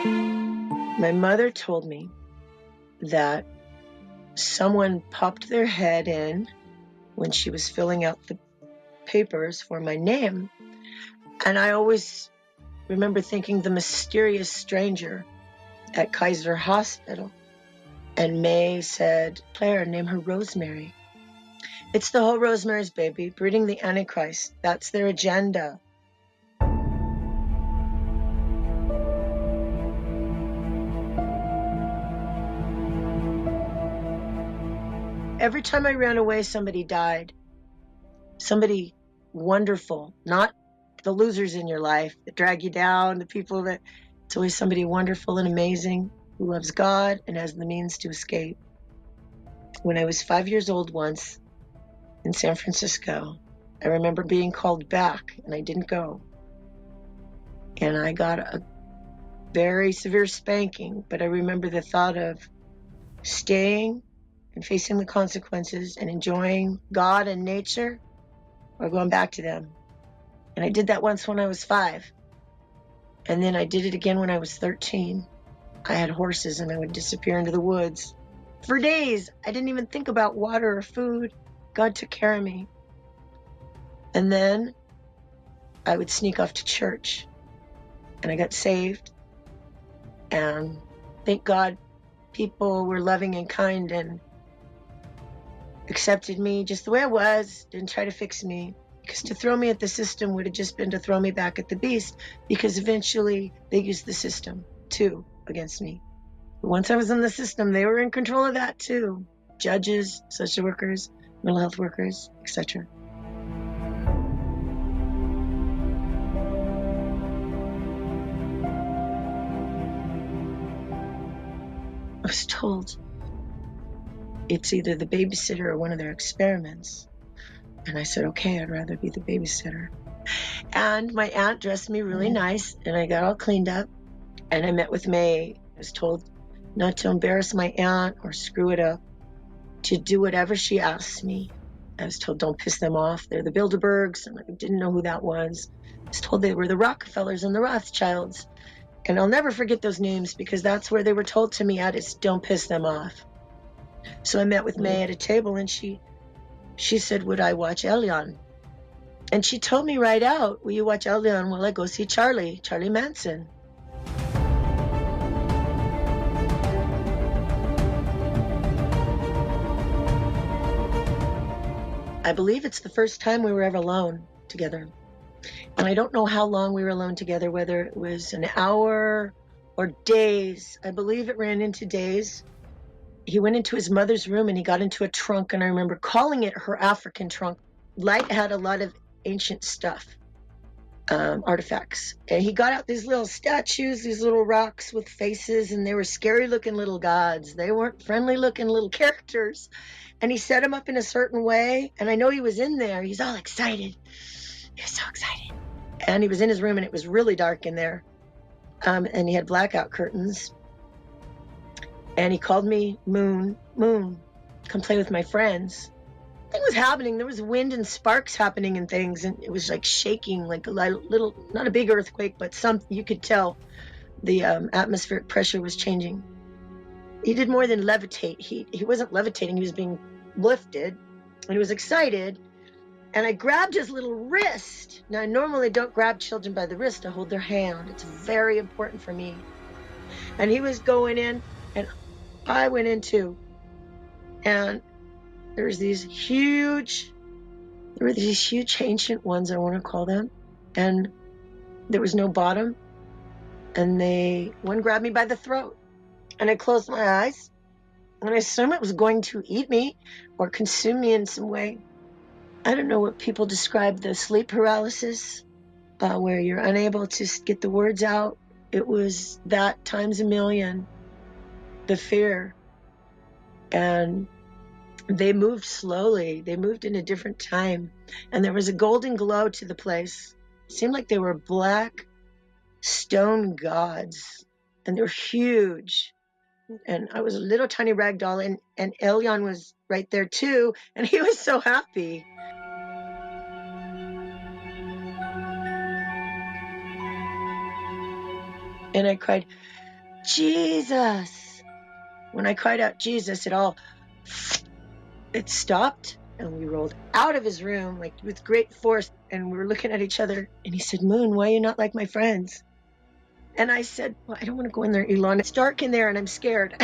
My mother told me that someone popped their head in when she was filling out the papers for my name. And I always remember thinking the mysterious stranger at Kaiser Hospital. And May said, Claire, name her Rosemary. It's the whole Rosemary's Baby, breeding the Antichrist. That's their agenda. Every time I ran away, somebody died. Somebody wonderful, not the losers in your life that drag you down, the people that, it's always somebody wonderful and amazing who loves God and has the means to escape. When I was 5 years old once in San Francisco, I remember being called back and I didn't go. And I got a very severe spanking, but I remember the thought of staying and facing the consequences and enjoying God and nature or going back to them. And I did that once when I was 5. And then I did it again when I was 13. I had horses and I would disappear into the woods. For days, I didn't even think about water or food. God took care of me. And then I would sneak off to church. And I got saved. And thank God people were loving and kind and accepted me just the way I was, didn't try to fix me. Because to throw me at the system would have just been to throw me back at the beast, because eventually they used the system too against me. But once I was in the system, they were in control of that too. Judges, social workers, mental health workers, etc. I was told it's either the babysitter or one of their experiments. And I said, okay, I'd rather be the babysitter. And my aunt dressed me really nice, and I got all cleaned up. And I met with May. I was told not to embarrass my aunt or screw it up, to do whatever she asked me. I was told, don't piss them off. They're the Bilderbergs, and I didn't know who that was. I was told they were the Rockefellers and the Rothschilds. And I'll never forget those names, because that's where they were told to me at, is don't piss them off. So I met with May at a table, and she said, would I watch Elion? And she told me right out, will you watch Elion while I go see Charlie Manson? I believe it's the first time we were ever alone together. And I don't know how long we were alone together, whether it was an hour or days. I believe it ran into days. He went into his mother's room and he got into a trunk, and I remember calling it her African trunk. Light had a lot of ancient stuff, artifacts. And he got out these little statues, these little rocks with faces, and they were scary looking little gods. They weren't friendly looking little characters. And he set them up in a certain way. And I know he was in there. He's all excited. He was so excited. And he was in his room, and it was really dark in there. And he had blackout curtains. And he called me Moon, come play with my friends. Thing was happening. There was wind and sparks happening and things, and it was like shaking, like a little, not a big earthquake, but something. You could tell the atmospheric pressure was changing. He did more than levitate. He wasn't levitating. He was being lifted, and he was excited. And I grabbed his little wrist. Now, I normally don't grab children by the wrist. I hold their hand. It's very important for me. And he was going in, and I went in too. And there were these huge ancient ones, I want to call them. And there was no bottom. And one grabbed me by the throat. And I closed my eyes. And I assumed it was going to eat me or consume me in some way. I don't know what people describe the sleep paralysis, where you're unable to get the words out. It was that times a million, the fear. And they moved slowly. They moved in a different time. And there was a golden glow to the place. It seemed like they were black stone gods. And they were huge. And I was a little tiny rag doll. And Elion was right there too. And he was so happy. And I cried, Jesus. When I cried out, Jesus, it stopped, and we rolled out of his room like with great force, and we were looking at each other, and he said, Moon, why are you not like my friends? And I said, well, I don't want to go in there, Elon. It's dark in there and I'm scared.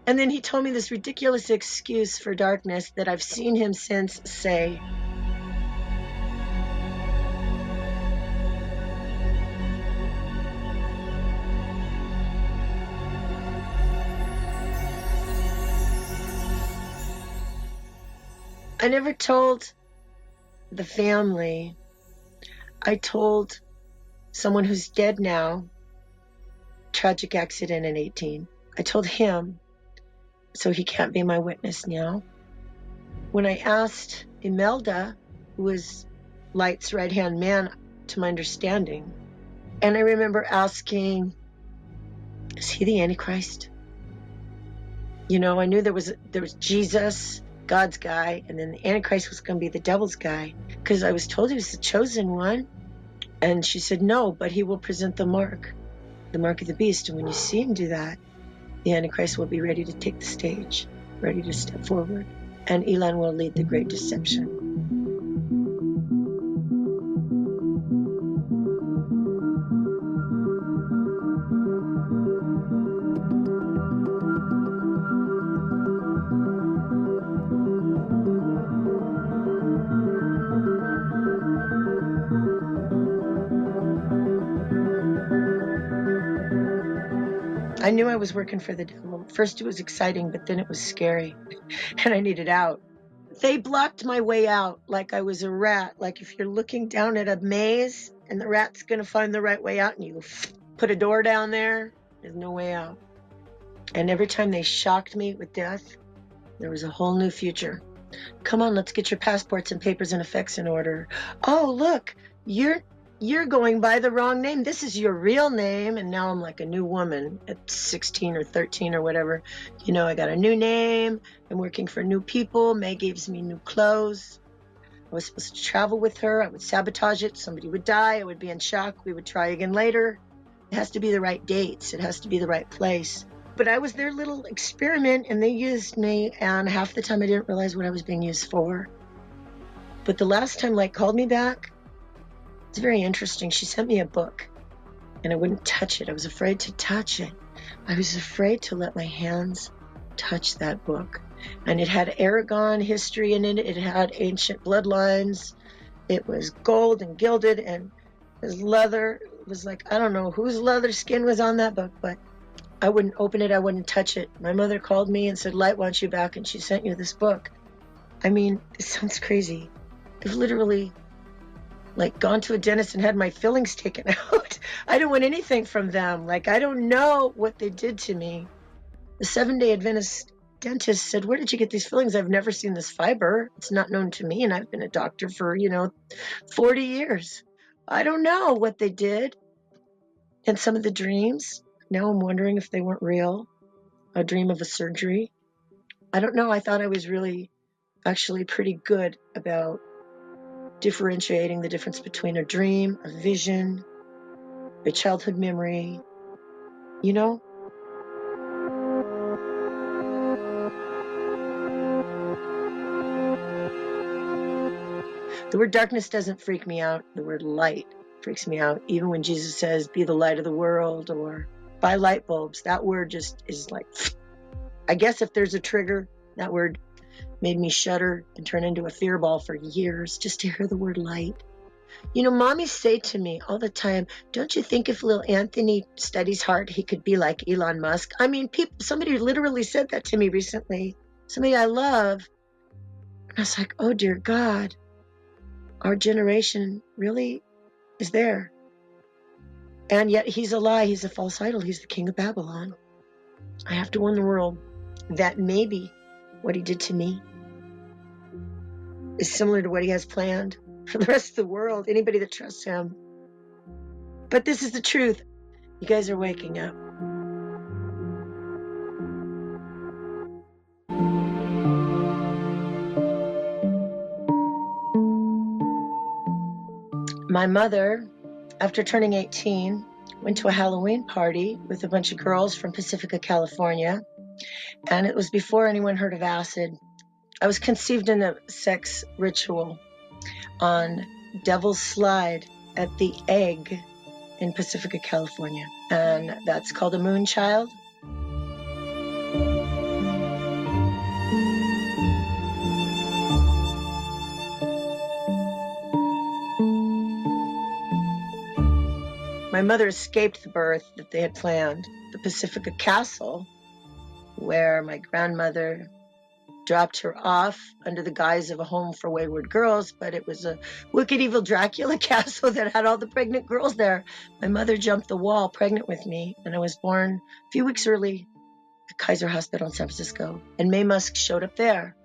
And then he told me this ridiculous excuse for darkness that I've seen him since say. I never told the family. I told someone who's dead now, tragic accident in 18. I told him, so he can't be my witness now. When I asked Imelda, who was Light's right-hand man, to my understanding, and I remember asking, is he the Antichrist? You know, I knew there was Jesus, God's guy, and then the Antichrist was going to be the devil's guy, because I was told he was the chosen one. And she said, no, but he will present the mark of the beast. And when you see him do that, the Antichrist will be ready to take the stage, ready to step forward. And Elon will lead the great deception. I knew I was working for the devil. First it was exciting, but then it was scary, and I needed out. They blocked my way out like I was a rat. Like if you're looking down at a maze and the rat's going to find the right way out and you put a door down there, there's no way out. And every time they shocked me with death, there was a whole new future. Come on, let's get your passports and papers and effects in order. Oh, look, you're going by the wrong name. This is your real name. And now I'm like a new woman at 16 or 13 or whatever. You know, I got a new name. I'm working for new people. May gives me new clothes. I was supposed to travel with her. I would sabotage it. Somebody would die. I would be in shock. We would try again later. It has to be the right dates. It has to be the right place. But I was their little experiment, and they used me, and half the time I didn't realize what I was being used for. But the last time Light called me back, it's very interesting. She sent me a book, and I wouldn't touch it. I was afraid to touch it. I was afraid to let my hands touch that book. And it had Aragon history in it. It had ancient bloodlines. It was gold and gilded, and it was leather. It was like, I don't know whose leather skin was on that book, but I wouldn't open it. I wouldn't touch it. My mother called me and said, Light wants you back, and she sent you this book. I mean, it sounds crazy. I've literally gone to a dentist and had my fillings taken out. I don't want anything from them. I don't know what they did to me. The Seventh-day Adventist dentist said, where did you get these fillings? I've never seen this fiber. It's not known to me, and I've been a doctor for, 40 years. I don't know what they did. And some of the dreams, now I'm wondering if they weren't real. A dream of a surgery. I don't know. I thought I was really actually pretty good about differentiating the difference between a dream, a vision, a childhood memory, The word darkness doesn't freak me out. The word light freaks me out. Even when Jesus says, be the light of the world, or buy light bulbs, that word just is like, I guess if there's a trigger, that word made me shudder and turn into a fear ball for years just to hear the word light. Mommies say to me all the time, don't you think if little Anthony studies hard, he could be like Elon Musk? I mean, somebody literally said that to me recently. Somebody I love. And I was like, oh, dear God, our generation really is there. And yet he's a lie. He's a false idol. He's the king of Babylon. I have to warn the world that maybe what he did to me is similar to what he has planned for the rest of the world, anybody that trusts him. But this is the truth. You guys are waking up. My mother, after turning 18, went to a Halloween party with a bunch of girls from Pacifica, California, and it was before anyone heard of acid. I was conceived in a sex ritual on Devil's Slide at the Egg in Pacifica, California, and that's called a moon child. My mother escaped the birth that they had planned, the Pacifica Castle, where my grandmother dropped her off under the guise of a home for wayward girls, but it was a wicked, evil Dracula castle that had all the pregnant girls there. My mother jumped the wall pregnant with me, and I was born a few weeks early at Kaiser Hospital in San Francisco, and Mae Musk showed up there.